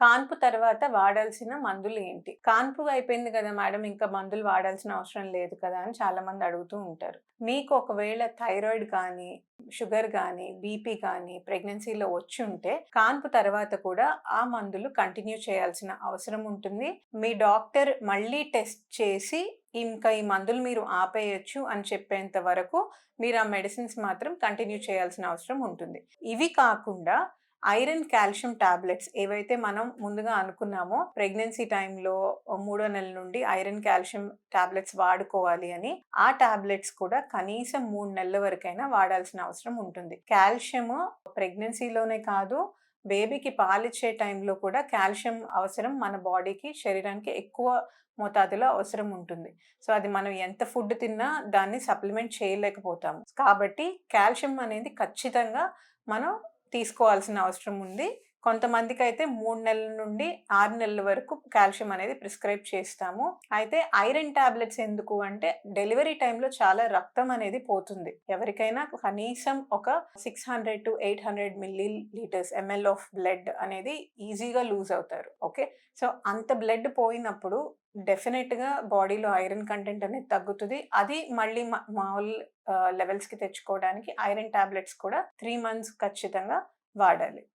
కాన్పు తర్వాత వాడాల్సిన మందులు ఏంటి? కాన్పు అయిపోయింది కదా మేడం, ఇంకా మందులు వాడాల్సిన అవసరం లేదు కదా అని చాలామంది అడుగుతూ ఉంటారు. మీకు ఒకవేళ థైరాయిడ్ కానీ, షుగర్ గానీ, బీపీ కానీ ప్రెగ్నెన్సీలో వచ్చుంటే కాన్పు తర్వాత కూడా ఆ మందులు కంటిన్యూ చేయాల్సిన అవసరం ఉంటుంది. మీ డాక్టర్ మళ్ళీ టెస్ట్ చేసి ఇంకా ఈ మందులు మీరు ఆపేయొచ్చు అని చెప్పేంత వరకు మీరు ఆ మెడిసిన్స్ మాత్రం కంటిన్యూ చేయాల్సిన అవసరం ఉంటుంది. ఇవి కాకుండా ఐరన్, కాల్షియం టాబ్లెట్స్ ఏవైతే మనం ముందుగా అనుకున్నామో ప్రెగ్నెన్సీ టైంలో మూడో నెల నుండి ఐరన్, కాల్షియం టాబ్లెట్స్ వాడుకోవాలి అని, ఆ టాబ్లెట్స్ కూడా కనీసం 3 నెలల వరకైనా వాడాల్సిన అవసరం ఉంటుంది. కాల్షియము ప్రెగ్నెన్సీలోనే కాదు, బేబీకి పాలిచ్చే టైంలో కూడా కాల్షియం అవసరం మన బాడీకి, శరీరానికి ఎక్కువ మోతాదులో అవసరం ఉంటుంది. సో, అది మనం ఎంత ఫుడ్ తిన్నా దాన్ని సప్లిమెంట్ చేయలేకపోతాము. కాబట్టి కాల్షియం అనేది ఖచ్చితంగా మనం తీసుకోవాల్సిన అవసరం ఉంది. కొంతమందికైతే 3 నెలల నుండి 6 నెలల వరకు కాల్షియం అనేది ప్రిస్క్రైబ్ చేస్తాము. అయితే ఐరన్ టాబ్లెట్స్ ఎందుకు అంటే డెలివరీ టైంలో చాలా రక్తం అనేది పోతుంది. ఎవరికైనా కనీసం ఒక 600-800 milli litres ML of blood అనేది ఈజీగా లూజ్ అవుతారు. ఓకే. సో, అంత బ్లడ్ పోయినప్పుడు డెఫినిట్‌గా బాడీలో ఐరన్ కంటెంట్ అనేది తగ్గుతది. అది మళ్ళీ మామూలు లెవెల్స్‌కి తెచ్చుకోవడానికి ఐరన్ టాబ్లెట్స్ కూడా 3 మంత్స్ ఖచ్చితంగా వాడాలి.